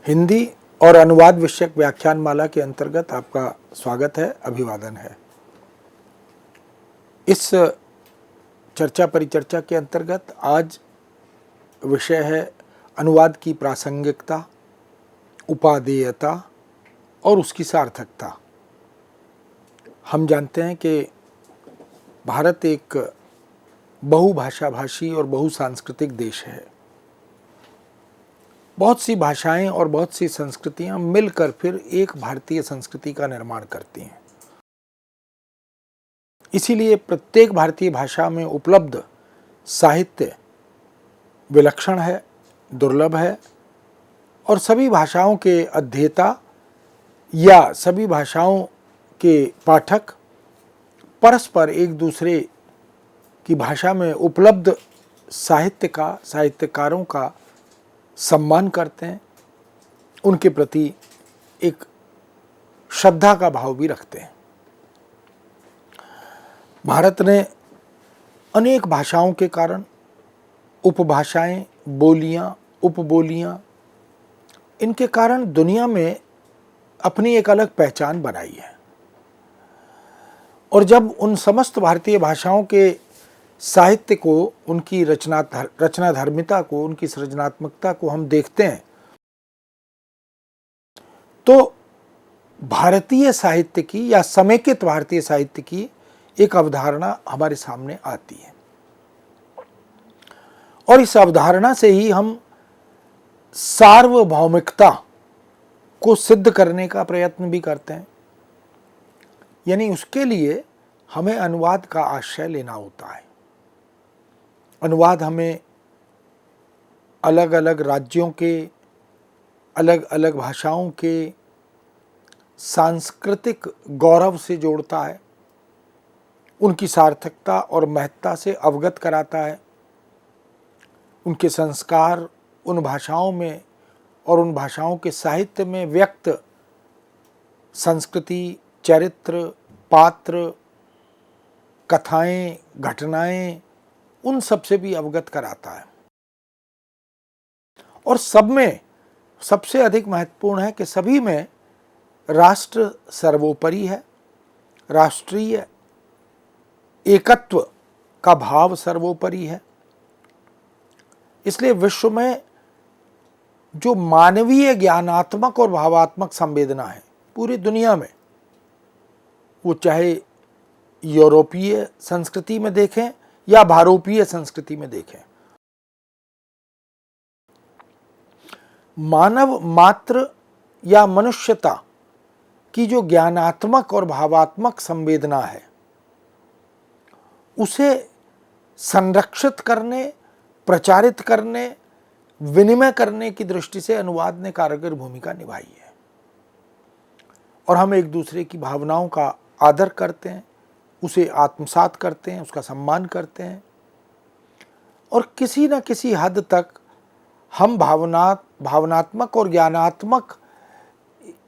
हिंदी और अनुवाद विषयक व्याख्यानमाला के अंतर्गत आपका स्वागत है, अभिवादन है। इस चर्चा परिचर्चा के अंतर्गत आज विषय है अनुवाद की प्रासंगिकता, उपादेयता और उसकी सार्थकता। हम जानते हैं कि भारत एक बहुभाषा भाषी और बहुसांस्कृतिक देश है। बहुत सी भाषाएं और बहुत सी संस्कृतियां मिलकर फिर एक भारतीय संस्कृति का निर्माण करती हैं। इसीलिए प्रत्येक भारतीय भाषा में उपलब्ध साहित्य विलक्षण है, दुर्लभ है और सभी भाषाओं के अध्येता या सभी भाषाओं के पाठक परस्पर एक दूसरे की भाषा में उपलब्ध साहित्यकारों का सम्मान करते हैं, उनके प्रति एक श्रद्धा का भाव भी रखते हैं। भारत ने अनेक भाषाओं के कारण उपभाषाएं, बोलियां, उपबोलियां, इनके कारण दुनिया में अपनी एक अलग पहचान बनाई है। और जब उन समस्त भारतीय भाषाओं के साहित्य को, उनकी रचनाधर्मिता को, उनकी सृजनात्मकता को हम देखते हैं तो भारतीय साहित्य की या समेकित भारतीय साहित्य की एक अवधारणा हमारे सामने आती है। और इस अवधारणा से ही हम सार्वभौमिकता को सिद्ध करने का प्रयत्न भी करते हैं। यानी उसके लिए हमें अनुवाद का आश्रय लेना होता है। अनुवाद हमें अलग अलग राज्यों के, अलग अलग भाषाओं के सांस्कृतिक गौरव से जोड़ता है, उनकी सार्थकता और महत्ता से अवगत कराता है, उनके संस्कार उन भाषाओं में और उन भाषाओं के साहित्य में व्यक्त संस्कृति, चरित्र, पात्र, कथाएं, घटनाएं, उन सब से भी अवगत कराता है। और सब में सबसे अधिक महत्वपूर्ण है कि सभी में राष्ट्र सर्वोपरि है, राष्ट्रीय एकत्व का भाव सर्वोपरि है। इसलिए विश्व में जो मानवीय ज्ञानात्मक और भावात्मक संवेदना है पूरी दुनिया में, वो चाहे यूरोपीय संस्कृति में देखें या भारोपीय संस्कृति में देखें, मानव मात्र या मनुष्यता की जो ज्ञानात्मक और भावात्मक संवेदना है उसे संरक्षित करने, प्रचारित करने, विनिमय करने की दृष्टि से अनुवाद ने कारगर भूमिका निभाई है। और हम एक दूसरे की भावनाओं का आदर करते हैं, उसे आत्मसात करते हैं, उसका सम्मान करते हैं और किसी न किसी हद तक हम भावनात्मक और ज्ञानात्मक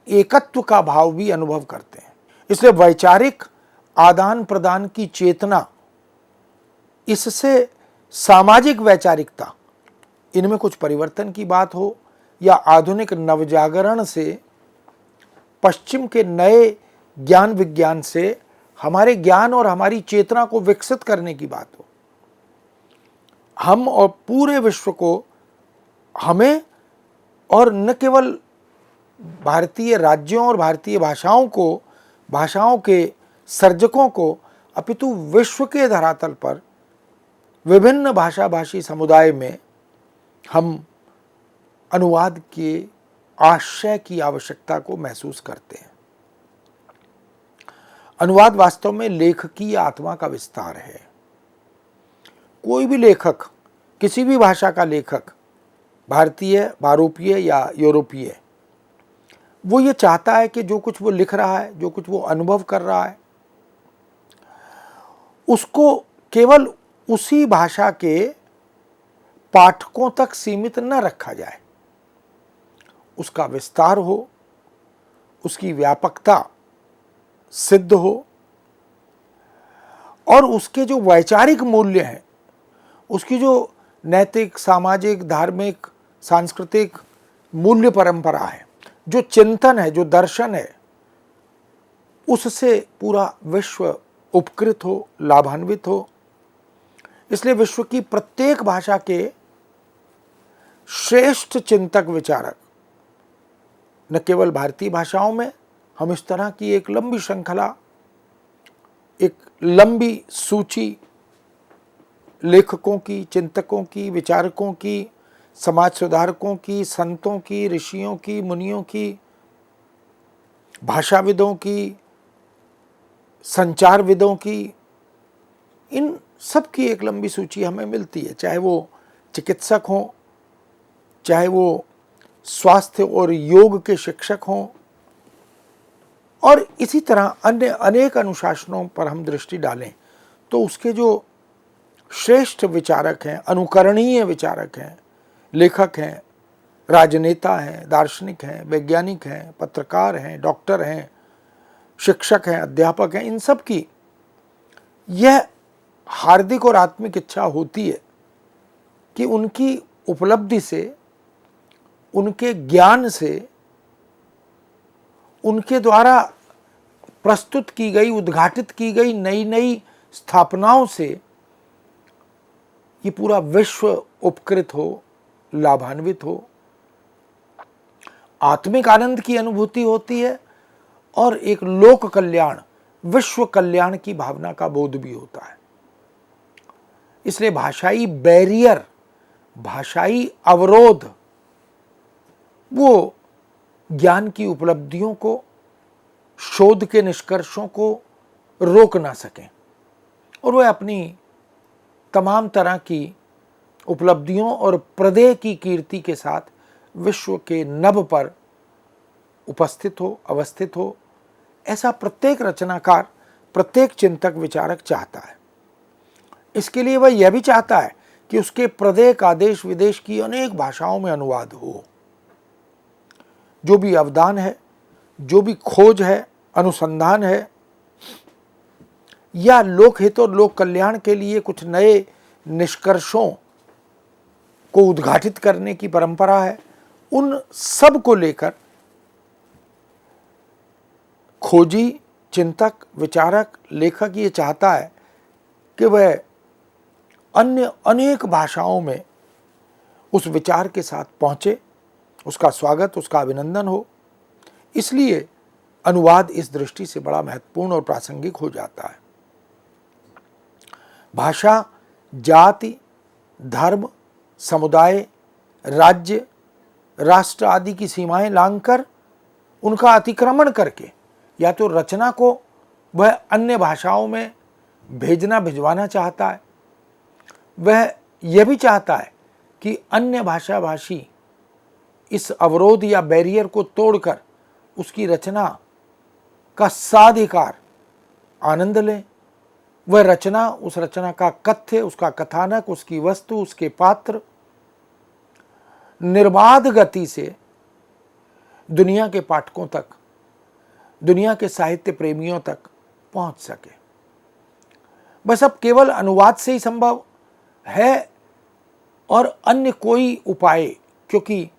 एकत्व का भाव भी अनुभव करते हैं। इसलिए वैचारिक आदान प्रदान की चेतना, इससे सामाजिक वैचारिकता, इनमें कुछ परिवर्तन की बात हो या आधुनिक नवजागरण से, पश्चिम के नए ज्ञान विज्ञान से हमारे ज्ञान और हमारी चेतना को विकसित करने की बात हो, हम और पूरे विश्व को, हमें और न केवल भारतीय राज्यों और भारतीय भाषाओं को, भाषाओं के सर्जकों को, अपितु विश्व के धरातल पर विभिन्न भाषा भाषी समुदाय में हम अनुवाद के आश्रय की आवश्यकता को महसूस करते हैं। अनुवाद वास्तव में लेखकीय आत्मा का विस्तार है। कोई भी लेखक, किसी भी भाषा का लेखक, भारतीय, भारोपीय या यूरोपीय, वो ये चाहता है कि जो कुछ वो लिख रहा है, जो कुछ वो अनुभव कर रहा है, उसको केवल उसी भाषा के पाठकों तक सीमित न रखा जाए, उसका विस्तार हो, उसकी व्यापकता सिद्ध हो और उसके जो वैचारिक मूल्य हैं, उसकी जो नैतिक, सामाजिक, धार्मिक, सांस्कृतिक मूल्य परंपरा है, जो चिंतन है, जो दर्शन है, उससे पूरा विश्व उपकृत हो, लाभान्वित हो। इसलिए विश्व की प्रत्येक भाषा के श्रेष्ठ चिंतक विचारक, न केवल भारतीय भाषाओं में, हम इस तरह की एक लंबी श्रृंखला, एक लंबी सूची लेखकों की, चिंतकों की, विचारकों की, समाज सुधारकों की, संतों की, ऋषियों की, मुनियों की, भाषाविदों की, संचारविदों की, इन सब की एक लंबी सूची हमें मिलती है। चाहे वो चिकित्सक हों, चाहे वो स्वास्थ्य और योग के शिक्षक हों, और इसी तरह अन्य अनेक अनुशासनों पर हम दृष्टि डालें तो उसके जो श्रेष्ठ विचारक हैं, अनुकरणीय विचारक हैं, लेखक हैं, राजनेता हैं, दार्शनिक हैं, वैज्ञानिक हैं, पत्रकार हैं, डॉक्टर हैं, शिक्षक हैं, अध्यापक हैं, इन सब की यह हार्दिक और आत्मिक इच्छा होती है कि उनकी उपलब्धि से, उनके ज्ञान से, उनके द्वारा प्रस्तुत की गई, उद्घाटित की गई नई नई स्थापनाओं से ये पूरा विश्व उपकृत हो, लाभान्वित हो, आत्मिक आनंद की अनुभूति होती है और एक लोक कल्याण, विश्व कल्याण की भावना का बोध भी होता है। इसलिए भाषाई बैरियर, भाषाई अवरोध वो ज्ञान की उपलब्धियों को, शोध के निष्कर्षों को रोक ना सकें और वह अपनी तमाम तरह की उपलब्धियों और प्रदेय की कीर्ति के साथ विश्व के नभ पर उपस्थित हो, अवस्थित हो। ऐसा प्रत्येक रचनाकार, प्रत्येक चिंतक विचारक चाहता है। इसके लिए वह यह भी चाहता है कि उसके प्रदेय का देश विदेश की अनेक भाषाओं में अनुवाद हो। जो भी अवदान है, जो भी खोज है, अनुसंधान है, या लोकहित और लोक कल्याण के लिए कुछ नए निष्कर्षों को उद्घाटित करने की परंपरा है, उन सब को लेकर खोजी, चिंतक, विचारक, लेखक ये चाहता है कि वह अन्य अनेक भाषाओं में उस विचार के साथ पहुंचे, उसका स्वागत, उसका अभिनंदन हो। इसलिए अनुवाद इस दृष्टि से बड़ा महत्वपूर्ण और प्रासंगिक हो जाता है। भाषा जाति, धर्म, समुदाय, राज्य, राष्ट्र आदि की सीमाएं लांघकर, उनका अतिक्रमण करके या तो रचना को वह अन्य भाषाओं में भेजना, भिजवाना चाहता है। वह यह भी चाहता है कि अन्य भाषा भाषी इस अवरोध या बैरियर को तोड़कर उसकी रचना का साधिकार आनंद लें। वह रचना, उस रचना का कथ्य, उसका कथानक, उसकी वस्तु, उसके पात्र निर्बाध गति से दुनिया के पाठकों तक, दुनिया के साहित्य प्रेमियों तक पहुंच सके। बस अब केवल अनुवाद से ही संभव है और अन्य कोई उपाय, क्योंकि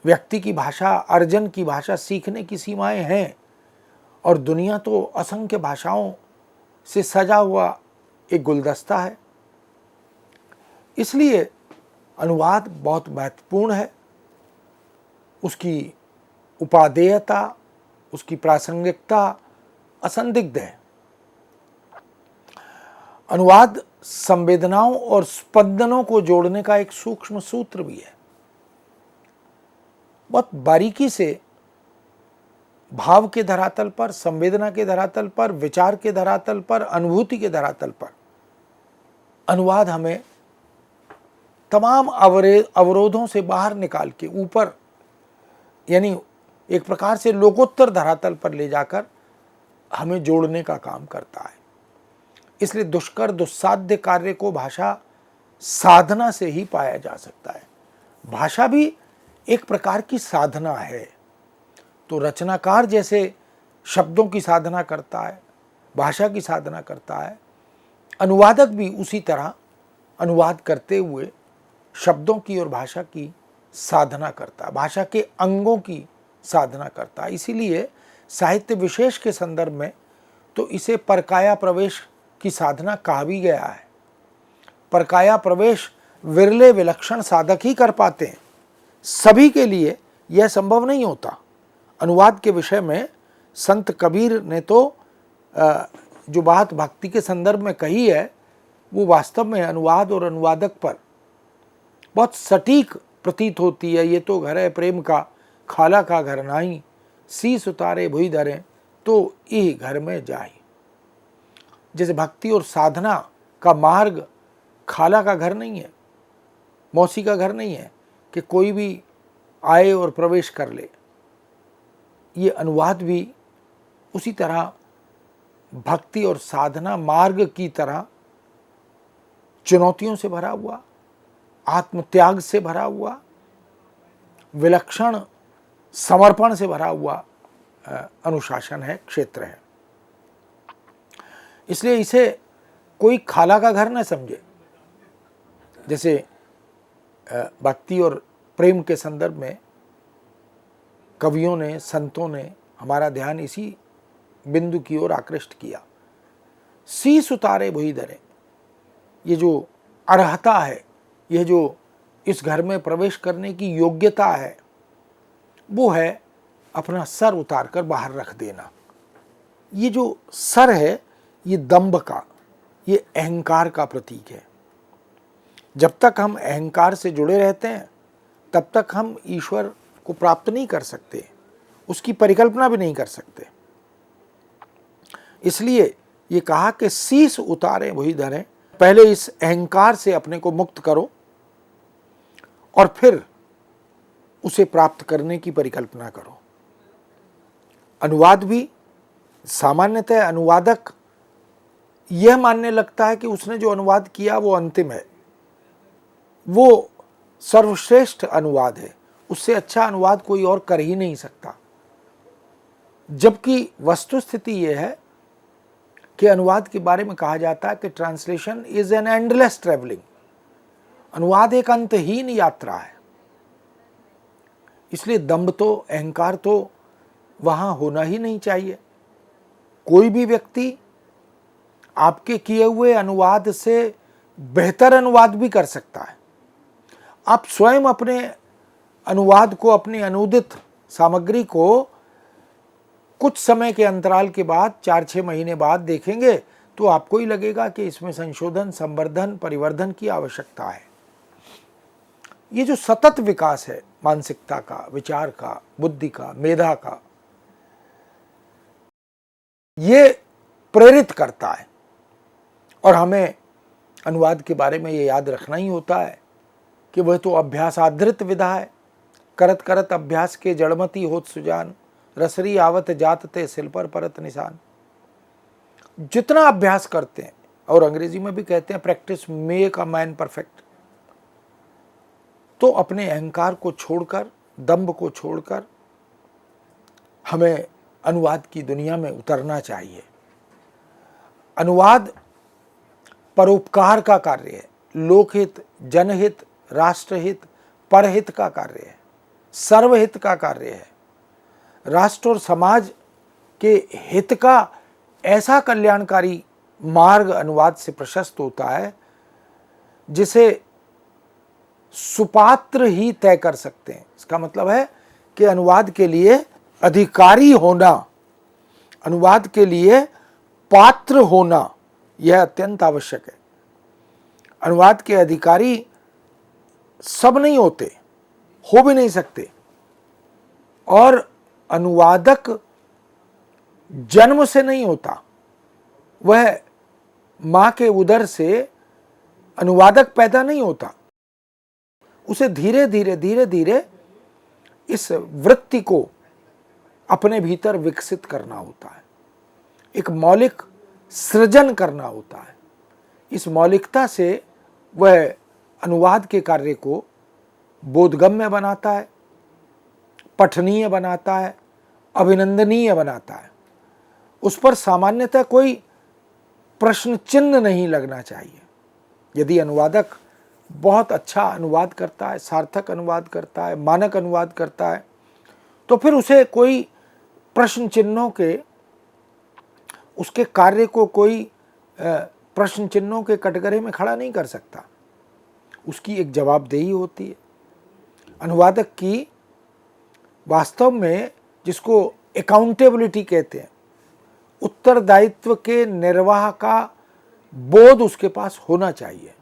व्यक्ति की भाषा अर्जन की, भाषा सीखने की सीमाएं हैं और दुनिया तो असंख्य भाषाओं से सजा हुआ एक गुलदस्ता है। इसलिए अनुवाद बहुत महत्वपूर्ण है। उसकी उपादेयता, उसकी प्रासंगिकता असंदिग्ध है। अनुवाद संवेदनाओं और स्पंदनों को जोड़ने का एक सूक्ष्म सूत्र भी है। बहुत बारीकी से भाव के धरातल पर, संवेदना के धरातल पर, विचार के धरातल पर, अनुभूति के धरातल पर अनुवाद हमें तमाम अवरोधों से बाहर निकाल के ऊपर, यानी एक प्रकार से लोकोत्तर धरातल पर ले जाकर हमें जोड़ने का काम करता है। इसलिए दुष्कर दुस्साध्य कार्य को भाषा साधना से ही पाया जा सकता है। भाषा भी एक प्रकार की साधना है। तो रचनाकार जैसे शब्दों की साधना करता है, भाषा की साधना करता है, अनुवादक भी उसी तरह अनुवाद करते हुए शब्दों की और भाषा की साधना करता है, भाषा के अंगों की साधना करता है। इसीलिए साहित्य विशेष के संदर्भ में तो इसे परकाया प्रवेश की साधना कहा भी गया है। परकाया प्रवेश विरले विलक्षण साधक ही कर पाते हैं, सभी के लिए यह संभव नहीं होता। अनुवाद के विषय में संत कबीर ने तो जो बात भक्ति के संदर्भ में कही है वो वास्तव में अनुवाद और अनुवादक पर बहुत सटीक प्रतीत होती है। ये तो घर है प्रेम का, खाला का घर नाही, शीस उतारे भुई धरे तो ये घर में जाए। जैसे भक्ति और साधना का मार्ग खाला का घर नहीं है, मौसी का घर नहीं है कि कोई भी आए और प्रवेश कर ले। ये अनुवाद भी उसी तरह भक्ति और साधना मार्ग की तरह चुनौतियों से भरा हुआ, आत्मत्याग से भरा हुआ, विलक्षण समर्पण से भरा हुआ अनुशासन है, क्षेत्र है। इसलिए इसे कोई खाला का घर न समझे। जैसे भक्ति और प्रेम के संदर्भ में कवियों ने, संतों ने हमारा ध्यान इसी बिंदु की ओर आकृष्ट किया। शीस उतारे भुई धरे, ये जो अर्हता है, यह जो इस घर में प्रवेश करने की योग्यता है, वो है अपना सर उतार कर बाहर रख देना। ये जो सर है ये दंभ का, ये अहंकार का प्रतीक है। जब तक हम अहंकार से जुड़े रहते हैं तब तक हम ईश्वर को प्राप्त नहीं कर सकते, उसकी परिकल्पना भी नहीं कर सकते। इसलिए ये कहा कि शीस उतारे भुई धरे, पहले इस अहंकार से अपने को मुक्त करो और फिर उसे प्राप्त करने की परिकल्पना करो। अनुवाद भी सामान्यतः अनुवादक यह मानने लगता है कि उसने जो अनुवाद किया वो अंतिम है, वो सर्वश्रेष्ठ अनुवाद है, उससे अच्छा अनुवाद कोई और कर ही नहीं सकता। जबकि वस्तुस्थिति यह है कि अनुवाद के बारे में कहा जाता है कि translation is an endless travelling, अनुवाद एक अंतहीन यात्रा है। इसलिए दंभ तो, अहंकार तो वहां होना ही नहीं चाहिए। कोई भी व्यक्ति आपके किए हुए अनुवाद से बेहतर अनुवाद भी कर सकता है। आप स्वयं अपने अनुवाद को, अपनी अनुदित सामग्री को कुछ समय के अंतराल के बाद, 4-6 महीने बाद देखेंगे तो आपको ही लगेगा कि इसमें संशोधन, संवर्धन, परिवर्धन की आवश्यकता है। ये जो सतत विकास है मानसिकता का, विचार का, बुद्धि का, मेधा का, ये प्रेरित करता है। और हमें अनुवाद के बारे में ये याद रखना ही होता है कि वह तो अभ्यास आधृत विधा है। करत करत अभ्यास के जड़मती होत सुजान, रसरी आवत जात ते सिल पर परत निशान। जितना अभ्यास करते हैं, और अंग्रेजी में भी कहते हैं practice make a man perfect, तो अपने अहंकार को छोड़कर, दंभ को छोड़कर हमें अनुवाद की दुनिया में उतरना चाहिए। अनुवाद परोपकार का कार्य है, लोकहित, जनहित, राष्ट्रहित, परहित का कार्य है, सर्वहित का कार्य है। राष्ट्र और समाज के हित का ऐसा कल्याणकारी मार्ग अनुवाद से प्रशस्त होता है जिसे सुपात्र ही तय कर सकते हैं। इसका मतलब है कि अनुवाद के लिए अधिकारी होना, अनुवाद के लिए पात्र होना, यह अत्यंत आवश्यक है। अनुवाद के अधिकारी सब नहीं होते, हो भी नहीं सकते, और अनुवादक जन्म से नहीं होता, वह मां के उदर से अनुवादक पैदा नहीं होता। उसे धीरे धीरे इस वृत्ति को अपने भीतर विकसित करना होता है, एक मौलिक सृजन करना होता है। इस मौलिकता से वह अनुवाद के कार्य को बोधगम्य बनाता है, पठनीय बनाता है, अभिनंदनीय बनाता है। उस पर सामान्यतः कोई प्रश्न चिन्ह नहीं लगना चाहिए। यदि अनुवादक बहुत अच्छा अनुवाद करता है, सार्थक अनुवाद करता है, मानक अनुवाद करता है, तो फिर उसे कोई प्रश्न चिन्हों के, उसके कार्य को कोई प्रश्न चिन्हों के कटघरे में खड़ा नहीं कर सकता। उसकी एक जवाबदेही होती है। अनुवादक की वास्तव में, जिसको अकाउंटेबिलिटी कहते हैं, उत्तरदायित्व के निर्वाह का बोध उसके पास होना चाहिए।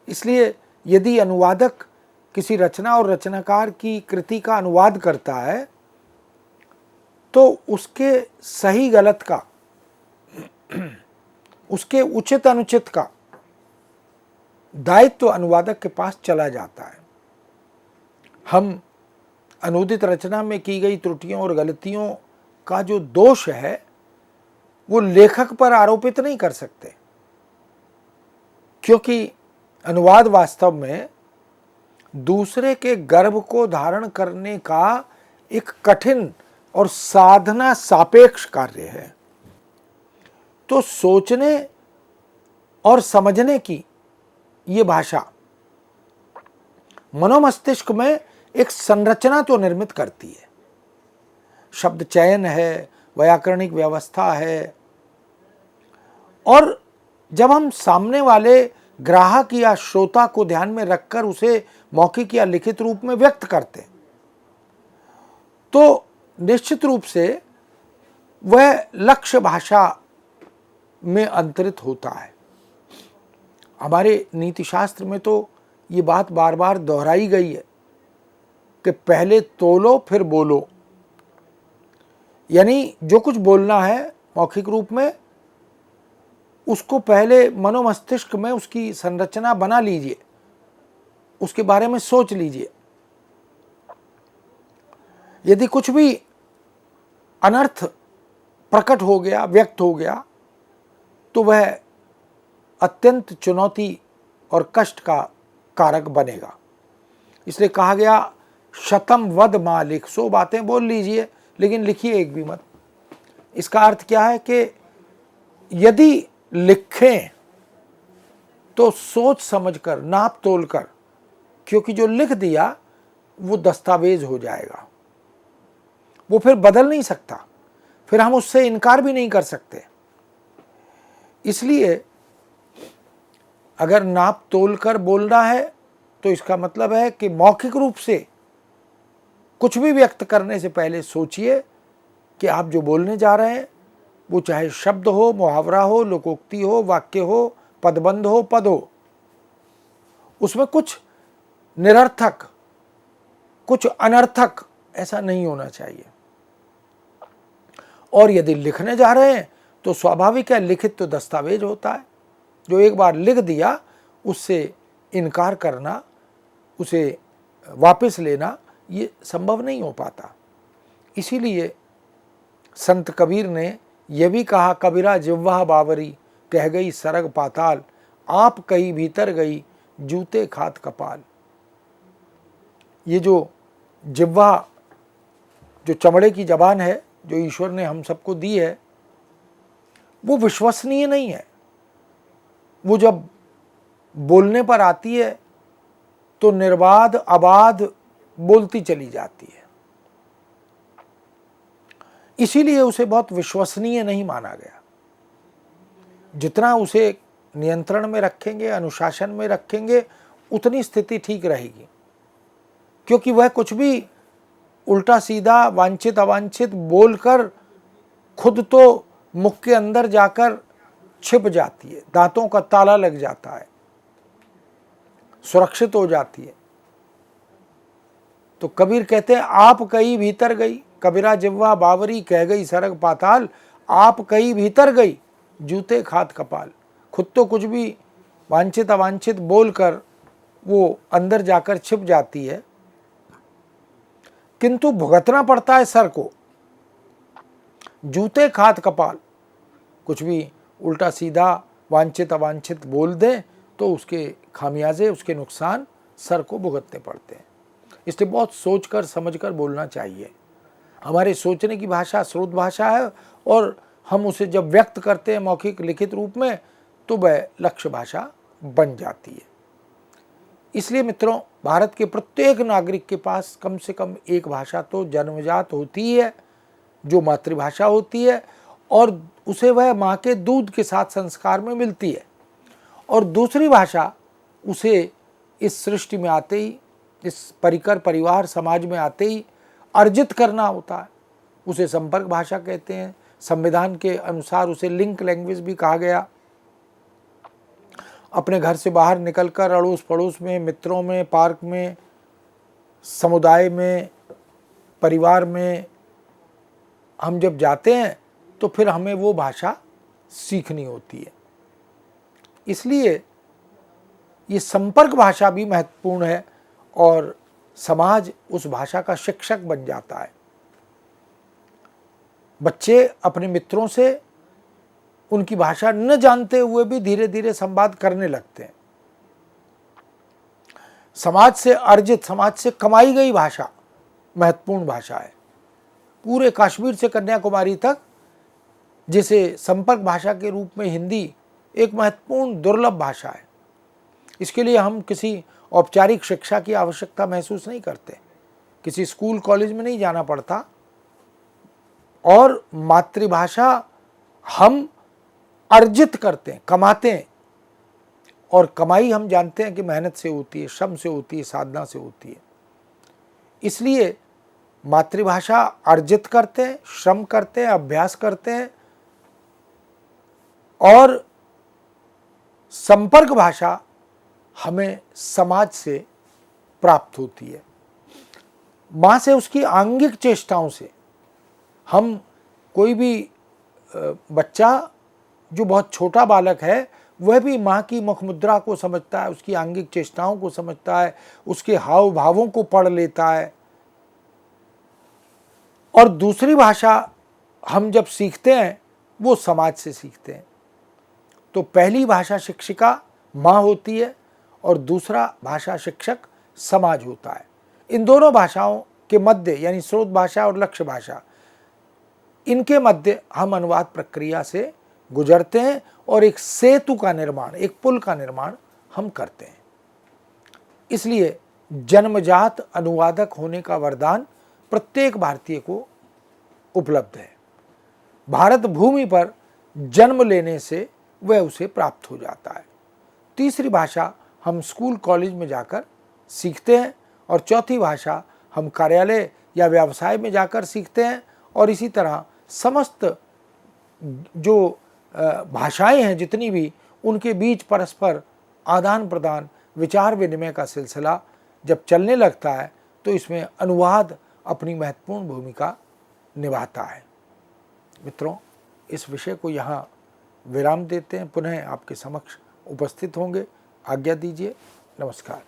इसलिए यदि अनुवादक किसी रचना और रचनाकार की कृति का अनुवाद करता है तो उसके सही गलत का, उसके उचित अनुचित का दायित्व अनुवादक के पास चला जाता है। हम अनुदित रचना में की गई त्रुटियों और गलतियों का जो दोष है वो लेखक पर आरोपित नहीं कर सकते, क्योंकि अनुवाद वास्तव में दूसरे के गर्भ को धारण करने का एक कठिन और साधना सापेक्ष कार्य है। तो सोचने और समझने की ये भाषा मनोमस्तिष्क में एक संरचना तो निर्मित करती है। शब्द चयन है, व्याकरणिक व्यवस्था है, और जब हम सामने वाले ग्राहक या श्रोता को ध्यान में रखकर उसे मौखिक या लिखित रूप में व्यक्त करते हैं तो निश्चित रूप से वह लक्ष्य भाषा में अंतरित होता है। हमारे नीति शास्त्र में तो ये बात बार बार दोहराई गई है कि पहले तोलो फिर बोलो, यानी जो कुछ बोलना है मौखिक रूप में उसको पहले मनोमस्तिष्क में उसकी संरचना बना लीजिए, उसके बारे में सोच लीजिए। यदि कुछ भी अनर्थ प्रकट हो गया, व्यक्त हो गया, तो वह अत्यंत चुनौती और कष्ट का कारक बनेगा। इसलिए कहा गया शतम वद मा लिख, 100 बातें बोल लीजिए लेकिन लिखिए एक भी मत। इसका अर्थ क्या है कि यदि लिखें तो सोच समझकर, नाप तोल कर, क्योंकि जो लिख दिया वो दस्तावेज हो जाएगा, वो फिर बदल नहीं सकता, फिर हम उससे इनकार भी नहीं कर सकते। इसलिए अगर नाप तोल कर बोलना है तो इसका मतलब है कि मौखिक रूप से कुछ भी व्यक्त करने से पहले सोचिए कि आप जो बोलने जा रहे हैं वो चाहे शब्द हो, मुहावरा हो, लोकोक्ति हो, वाक्य हो, पदबंध हो, पद हो, उसमें कुछ निरर्थक, कुछ अनर्थक ऐसा नहीं होना चाहिए। और यदि लिखने जा रहे हैं तो स्वाभाविक है, लिखित तो दस्तावेज होता है, जो एक बार लिख दिया उससे इनकार करना, उसे वापस लेना, ये संभव नहीं हो पाता। इसीलिए संत कबीर ने यह भी कहा, कबीरा जिह्वा बावरी, कह गई सरग पाताल, आप कहीं भीतर गई जूते खात कपाल। ये जो जिह्वा, जो चमड़े की जबान है जो ईश्वर ने हम सबको दी है, वो विश्वसनीय नहीं है। वो जब बोलने पर आती है तो निर्बाध अबाध बोलती चली जाती है, इसीलिए उसे बहुत विश्वसनीय नहीं माना गया। जितना उसे नियंत्रण में रखेंगे, अनुशासन में रखेंगे, उतनी स्थिति ठीक रहेगी, क्योंकि वह कुछ भी उल्टा सीधा, वांछित अवांछित बोलकर खुद तो मुख के अंदर जाकर छिप जाती है, दांतों का ताला लग जाता है, सुरक्षित हो जाती है। तो कबीर कहते हैं आप कहीं भीतर गई, कबीरा जिह्वा बावरी, कह गई सरग पाताल, आप कहीं भीतर गई जूते खात कपाल। खुद तो कुछ भी वांछित अवांछित बोलकर वो अंदर जाकर छिप जाती है, किंतु भुगतना पड़ता है सर को। जूते खात कपाल, कुछ भी उल्टा सीधा वांछित अवांछित बोल दें तो उसके खामियाजे, उसके नुकसान सर को भुगतने पड़ते हैं। इसलिए बहुत सोचकर समझकर बोलना चाहिए। हमारे सोचने की भाषा स्रोत भाषा है, और हम उसे जब व्यक्त करते हैं मौखिक लिखित रूप में तो वह लक्ष्य भाषा बन जाती है। इसलिए मित्रों, भारत के प्रत्येक नागरिक के पास कम से कम एक भाषा तो जन्मजात होती ही है, जो मातृभाषा होती है, और उसे वह माँ के दूध के साथ संस्कार में मिलती है। और दूसरी भाषा उसे इस सृष्टि में आते ही, इस परिकर परिवार समाज में आते ही अर्जित करना होता है। उसे संपर्क भाषा कहते हैं। संविधान के अनुसार उसे लिंक लैंग्वेज भी कहा गया। अपने घर से बाहर निकलकर अड़ोस पड़ोस में, मित्रों में, पार्क में, समुदाय में, परिवार में हम जब जाते हैं तो फिर हमें वो भाषा सीखनी होती है। इसलिए ये संपर्क भाषा भी महत्वपूर्ण है और समाज उस भाषा का शिक्षक बन जाता है। बच्चे अपने मित्रों से उनकी भाषा न जानते हुए भी धीरे धीरे संवाद करने लगते हैं। समाज से अर्जित, समाज से कमाई गई भाषा महत्वपूर्ण भाषा है। पूरे कश्मीर से कन्याकुमारी तक, जिसे संपर्क भाषा के रूप में हिंदी एक महत्वपूर्ण दुर्लभ भाषा है। इसके लिए हम किसी औपचारिक शिक्षा की आवश्यकता महसूस नहीं करते, किसी स्कूल कॉलेज में नहीं जाना पड़ता, और मातृभाषा हम अर्जित करते हैं, कमाते हैं। और कमाई हम जानते हैं कि मेहनत से होती है, श्रम से होती है, साधना से होती है। इसलिए मातृभाषा अर्जित करते हैं, श्रम करते हैं, अभ्यास करते हैं। और संपर्क भाषा हमें समाज से प्राप्त होती है। माँ से उसकी आंगिक चेष्टाओं से हम, कोई भी बच्चा जो बहुत छोटा बालक है वह भी माँ की मुख मुद्रा को समझता है, उसकी आंगिक चेष्टाओं को समझता है, उसके हाव भावों को पढ़ लेता है। और दूसरी भाषा हम जब सीखते हैं वो समाज से सीखते हैं। तो पहली भाषा शिक्षिका माँ होती है और दूसरा भाषा शिक्षक समाज होता है। इन दोनों भाषाओं के मध्य, यानी स्रोत भाषा और लक्ष्य भाषा, इनके मध्य हम अनुवाद प्रक्रिया से गुजरते हैं और एक सेतु का निर्माण, एक पुल का निर्माण हम करते हैं। इसलिए जन्मजात अनुवादक होने का वरदान प्रत्येक भारतीय को उपलब्ध है। भारत भूमि पर जन्म लेने से वह उसे प्राप्त हो जाता है। तीसरी भाषा हम स्कूल कॉलेज में जाकर सीखते हैं और चौथी भाषा हम कार्यालय या व्यवसाय में जाकर सीखते हैं। और इसी तरह समस्त जो भाषाएं हैं जितनी भी, उनके बीच परस्पर आदान प्रदान, विचार विनिमय का सिलसिला जब चलने लगता है तो इसमें अनुवाद अपनी महत्वपूर्ण भूमिका निभाता है। मित्रों, इस विषय को यहाँ विराम देते हैं, पुनः आपके समक्ष उपस्थित होंगे। आज्ञा दीजिए। नमस्कार।